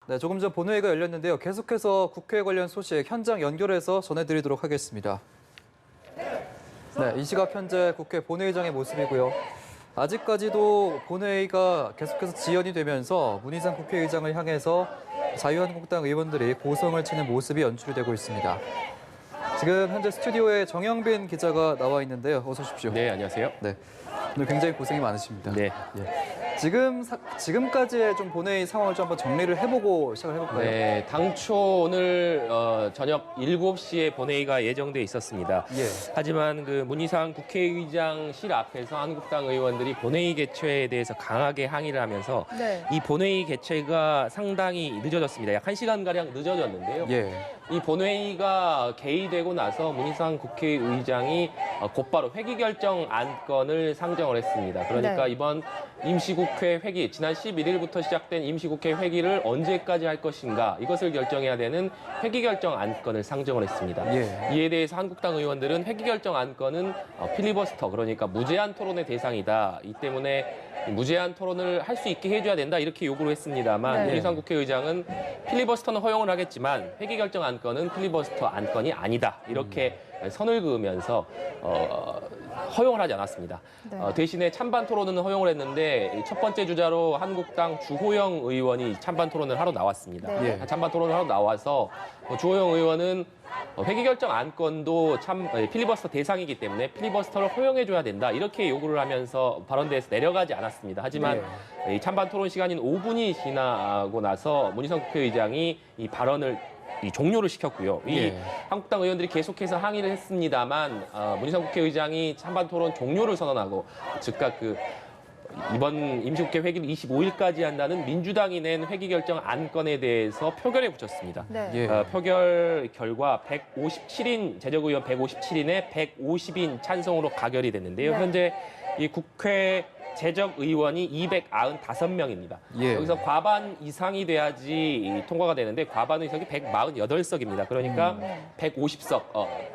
네, 조금 전 본회의가 열렸는데요. 계속해서 국회 관련 소식 현장 연결해서 전해드리도록 하겠습니다. 네, 이 시각 현재 국회 본회의장의 모습이고요. 아직까지도 본회의가 계속해서 지연이 되면서 문희상 국회의장을 향해서 자유한국당 의원들이 고성을 치는 모습이 연출이 되고 있습니다. 지금 현재 스튜디오에 정영빈 기자가 나와 있는데요. 어서 오십시오. 네, 안녕하세요. 네, 오늘 굉장히 고생이 많으십니다. 네. 지금까지의 좀 본회의 상황을 좀 한번 정리를 해보고 시작을 해볼까요? 네, 당초 오늘 저녁 7시에 본회의가 예정돼 있었습니다. 예. 하지만 그 문희상 국회의장실 앞에서 한국당 의원들이 본회의 개최에 대해서 강하게 항의를 하면서 이 본회의 개최가 상당히 늦어졌습니다. 약 1시간가량 늦어졌는데요. 예. 이 본회의가 개의되고 나서 문희상 국회의장이 곧바로 회기결정 안건을 상정을 했습니다. 그러니까 이번 임시국회 회기, 지난 11일부터 시작된 임시국회 회기를 언제까지 할 것인가 이것을 결정해야 되는 회기결정 안건을 상정을 했습니다. 예. 이에 대해서 한국당 의원들은 회기결정 안건은 필리버스터, 그러니까 무제한 토론의 대상이다. 이 때문에 무제한 토론을 할 수 있게 해줘야 된다 이렇게 요구를 했습니다만 문희상 국회의장은 필리버스터는 허용을 하겠지만 회기결정 안건은 필리버스터 안건이 아니다 이렇게 선을 그으면서 허용을 하지 않았습니다. 대신에 찬반 토론은 허용을 했는데 첫 번째 주자로 한국당 주호영 의원이 찬반 토론을 하러 나왔습니다. 찬반 토론을 하러 나와서 주호영 의원은 회기결정 안건도 필리버스터 대상이기 때문에 필리버스터를 허용해줘야 된다 이렇게 요구를 하면서 발언대에서 내려가지 않았습니다. 하지만 이 찬반 토론 시간인 5분이 지나고 나서 문희상 국회의장이 이 발언을 종료를 시켰고요. 한국당 의원들이 계속해서 항의를 했습니다만 문희상 국회의장이 찬반 토론 종료를 선언하고 즉각 이번 임시국회 회기를 25일까지 한다는 민주당이 낸 회기결정 안건에 대해서 표결에 붙였습니다. 표결 결과 157인 제적의원 157인에 150인 찬성으로 가결이 됐는데요. 현재 이 국회 제적 의원이 295명입니다. 여기서 과반 이상이 돼야지 통과가 되는데 과반 의석이 148석입니다. 그러니까 150석,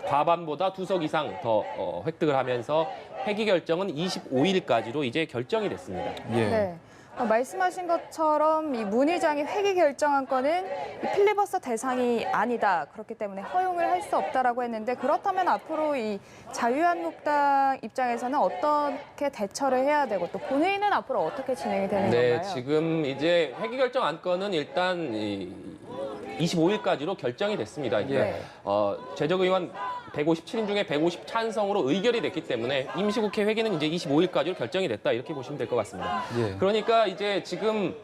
과반보다 2석 이상 더 획득을 하면서 회기 결정은 25일까지로 이제 결정이 됐습니다. 말씀하신 것처럼 이 문 의장이 회기 결정한 건은 이 필리버스터 대상이 아니다. 그렇기 때문에 허용을 할 수 없다라고 했는데 그렇다면 앞으로 이 자유한국당 입장에서는 어떻게 대처를 해야 되고 또 본회의는 앞으로 어떻게 진행이 되는 건가요? 지금 이제 회기 결정 안건은 일단 25일까지로 결정이 됐습니다. 제적 의원 157인 중에 150 찬성으로 의결이 됐기 때문에 임시국회 회기는 이제 25일까지로 결정이 됐다 이렇게 보시면 될 것 같습니다. 그러니까 이제 지금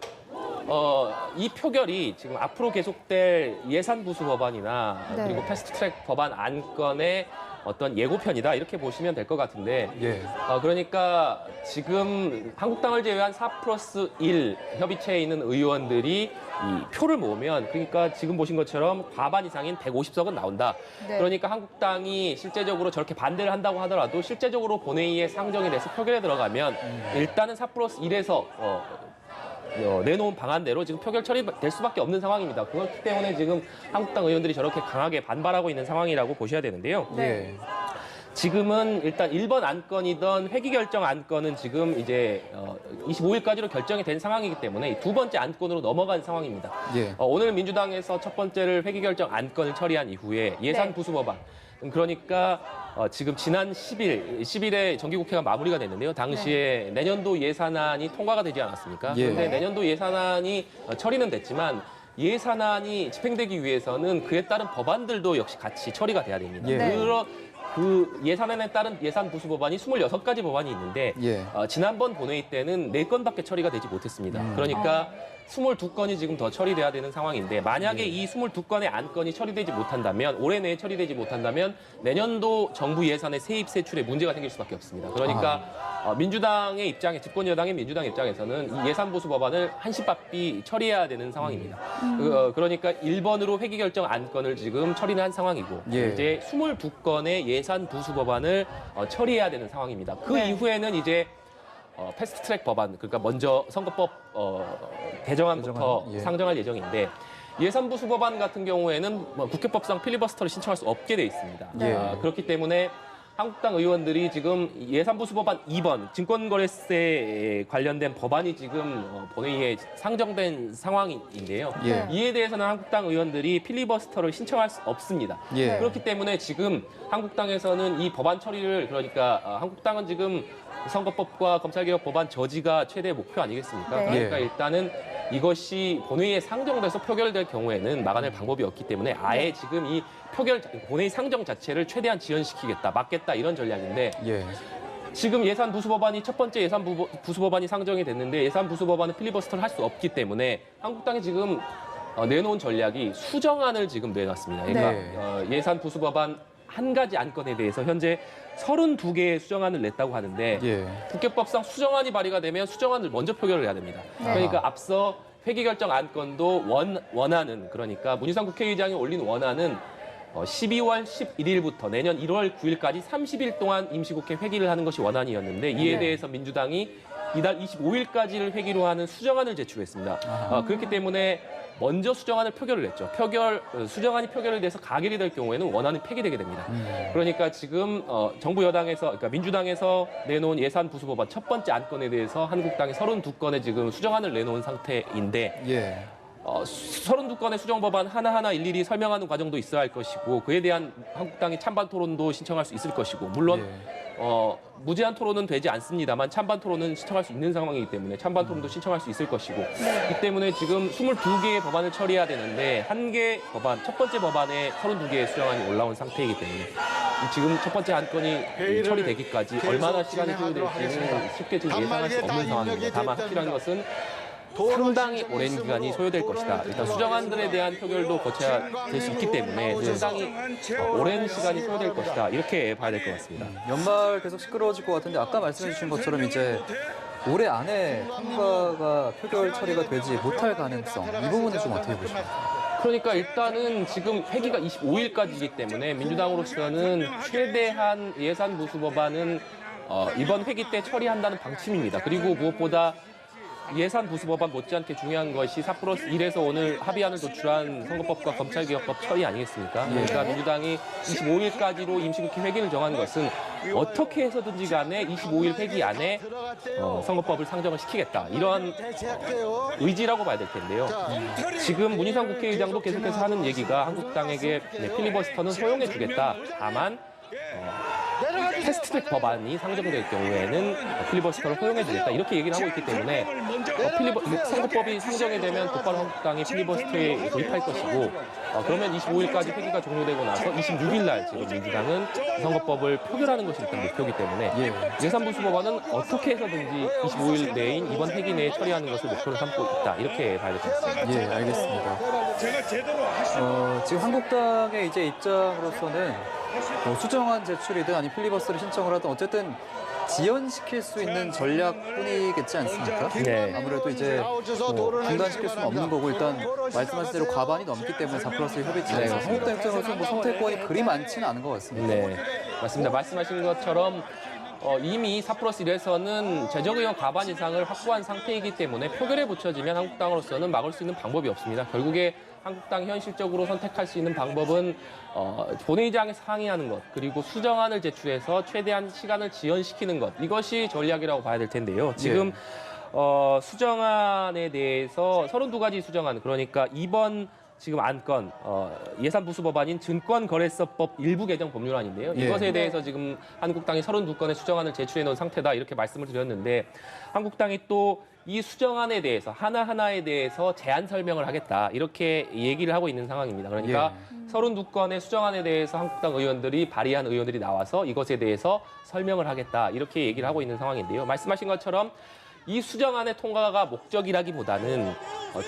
이 표결이 지금 앞으로 계속될 예산부수 법안이나 그리고 패스트트랙 법안 안건의 어떤 예고편이다 이렇게 보시면 될 것 같은데 그러니까 지금 한국당을 제외한 4+1 협의체에 있는 의원들이 이 표를 모으면 그러니까 지금 보신 것처럼 과반 이상인 150석은 나온다. 그러니까 한국당이 실제적으로 저렇게 반대를 한다고 하더라도 실제적으로 본회의에 상정이 돼서 표결에 들어가면 일단은 4+1에서 내놓은 방안대로 지금 표결 처리될 수밖에 없는 상황입니다. 그렇기 때문에 지금 한국당 의원들이 저렇게 강하게 반발하고 있는 상황이라고 보셔야 되는데요. 지금은 일단 1번 안건이던 회기결정 안건은 지금 이제 25일까지로 결정이 된 상황이기 때문에 두 번째 안건으로 넘어간 상황입니다. 오늘 민주당에서 첫 번째를 회기결정 안건을 처리한 이후에 예산부수 법안 그러니까 지금 지난 10일에 정기국회가 마무리가 됐는데요. 당시에 내년도 예산안이 통과가 되지 않았습니까? 그런데 내년도 예산안이 처리는 됐지만 예산안이 집행되기 위해서는 그에 따른 법안들도 역시 같이 처리가 돼야 됩니다. 그 예산안에 따른 예산 부수 법안이 26가지 법안이 있는데 지난번 본회의 때는 4건밖에 처리가 되지 못했습니다. 그러니까 22건이 지금 더 처리돼야 되는 상황인데 만약에 이 22건의 안건이 처리되지 못한다면 올해 내에 처리되지 못한다면 내년도 정부 예산의 세입 세출에 문제가 생길 수밖에 없습니다. 그러니까 민주당의 입장에 집권 여당인 민주당 입장에서는 이 예산 보수 법안을 한시바삐 처리해야 되는 상황입니다. 그러니까 1번으로 회기 결정 안건을 지금 처리는 한 상황이고 이제 22건의 예산 부수 법안을 처리해야 되는 상황입니다. 그 이후에는 이제 패스트트랙 법안, 그러니까 먼저 선거법 개정안부터 상정할 예정인데 예산부수 법안 같은 경우에는 국회법상 필리버스터를 신청할 수 없게 돼 있습니다. 그렇기 때문에 한국당 의원들이 지금 예산부 수법안 2번 증권거래세 관련된 법안이 지금 본회의에 상정된 상황인데요. 예. 이에 대해서는 한국당 의원들이 필리버스터를 신청할 수 없습니다. 예. 그렇기 때문에 지금 한국당에서는 이 법안 처리를 그러니까 한국당은 지금 선거법과 검찰개혁 법안 저지가 최대 목표 아니겠습니까? 네. 그러니까 예. 일단은 이것이 본회의에 상정돼서 표결될 경우에는 막아낼 방법이 없기 때문에 아예 지금 이 본회의 상정 자체를 최대한 지연시키겠다, 막겠다 이런 전략인데 예. 지금 예산 부수법안이 첫 번째 예산 부수법안이 상정이 됐는데 예산 부수법안은 필리버스터를 할 수 없기 때문에 한국당이 지금 내놓은 전략이 수정안을 지금 내놨습니다. 그러니까 예산 부수법안 한 가지 안건에 대해서 현재 32개의 수정안을 냈다고 하는데 예. 국회법상 수정안이 발의가 되면 수정안을 먼저 표결을 해야 됩니다. 네. 그러니까 앞서 회기결정 안건도 원안은 그러니까 문희상 국회의장이 올린 원안은 12월 11일부터 내년 1월 9일까지 30일 동안 임시국회 회기를 하는 것이 원안이었는데 이에 네. 대해서 민주당이 이달 25일까지를 회기로 하는 수정안을 제출했습니다. 그렇기 때문에 먼저 수정안을 표결을 했죠. 수정안이 표결이 돼서 가결이 될 경우에는 원안이 폐기되게 됩니다. 그러니까 지금 정부 여당에서 그러니까 민주당에서 내놓은 예산 부수법안 첫 번째 안건에 대해서 한국당이 32건의 지금 수정안을 내놓은 상태인데 예. 32건의 수정법안 하나하나 일일이 설명하는 과정도 있어야 할 것이고 그에 대한 한국당이 찬반 토론도 신청할 수 있을 것이고 물론 무제한 토론은 되지 않습니다만 찬반 토론은 신청할 수 있는 상황이기 때문에 찬반 토론도 신청할 수 있을 것이고 이 때문에 지금 22개의 법안을 처리해야 되는데 한 개 법안, 첫 번째 법안에 32개의 수정안이 올라온 상태이기 때문에 지금 첫 번째 안건이 처리되기까지 얼마나 시간이 소요될지는 쉽게 지금 예상할 수 없는 상황입니다. 다만 확실한 것은 상당히 오랜 기간이 소요될 것이다. 일단 수정안들에 대한 표결도 거쳐야 될 수 있기 때문에 상당히 오랜 시간이 소요될 것이다. 이렇게 봐야 될 것 같습니다. 연말 계속 시끄러워질 것 같은데 아까 말씀해 주신 것처럼 이제 올해 안에 통과가 표결 처리가 되지 못할 가능성 이 부분은 좀 어떻게 보십니까? 그러니까 일단은 지금 회기가 25일까지이기 때문에 민주당으로서는 최대한 예산 부수법안은 이번 회기 때 처리한다는 방침입니다. 그리고 무엇보다 예산 부수법안 못지않게 중요한 것이 4+1에서 오늘 합의안을 도출한 선거법과 검찰개혁법 처리 아니겠습니까? 그러니까 민주당이 25일까지로 임시국회 회기를 정한 것은 어떻게 해서든지 간에 25일 회기 안에 선거법을 상정을 시키겠다. 이러한 의지라고 봐야 될 텐데요. 지금 문희상 국회의장도 계속해서 하는 얘기가 한국당에게 필리버스터는 허용해 주겠다. 다만 패스트트랙 법안이 상정될 경우에는 필리버스터를 허용해 주겠다 이렇게 얘기를 하고 있기 때문에 선거법이 상정이 되면 곧바로 한국당이 필리버스터에 도입할 것이고 그러면 25일까지 회기가 종료되고 나서 26일 날 지금 민주당은 선거법을 표결하는 것이 일단 목표이기 때문에 예산부수법안은 어떻게 해서든지 25일 내인 이번 회기 내에 처리하는 것을 목표로 삼고 있다 이렇게 봐야 될 것 같습니다. 예, 알겠습니다. 지금 한국당의 이제 입장으로서는 수정안 제출이든 아니 필리버스터를 신청을 하든 어쨌든 지연시킬 수 있는 전략뿐이겠지 않습니까? 네. 아무래도 이제 중단시킬 수는 없는 거고 일단 말씀하신 대로 과반이 넘기 때문에 4+1 협의체에서 한국당 입장으로서 뭐 선택권이 그리 많지는 않은 것 같습니다. 네, 맞습니다. 말씀하신 것처럼 이미 4+1에서는 재적의원 과반 이상을 확보한 상태이기 때문에 표결에 붙여지면 한국당으로서는 막을 수 있는 방법이 없습니다. 결국에 한국당이 현실적으로 선택할 수 있는 방법은 본회의장에서 상의하는 것 그리고 수정안을 제출해서 최대한 시간을 지연시키는 것 이것이 전략이라고 봐야 될 텐데요. 지금 수정안에 대해서 32가지 수정안 그러니까 이번 지금 안건 예산부수법안인 증권거래소법 일부 개정 법률안인데요. 이것에 대해서 지금 한국당이 32건의 수정안을 제출해 놓은 상태다 이렇게 말씀을 드렸는데 한국당이 또 이 수정안에 대해서 하나하나에 대해서 제안 설명을 하겠다 이렇게 얘기를 하고 있는 상황입니다. 그러니까 32건의 수정안에 대해서 한국당 의원들이 발의한 의원들이 나와서 이것에 대해서 설명을 하겠다 이렇게 얘기를 하고 있는 상황인데요. 말씀하신 것처럼 이 수정안의 통과가 목적이라기보다는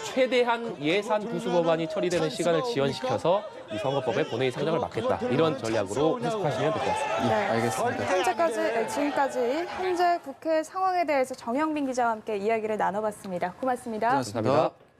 최대한 예산 부수법안이 처리되는 시간을 지연시켜서 이 선거법의 본회의 상정을 막겠다 이런 전략으로 해석하시면 될 것 같습니다. 네, 알겠습니다. 지금까지 현재 국회 상황에 대해서 정영빈 기자와 함께 이야기를 나눠봤습니다. 고맙습니다. 고맙습니다.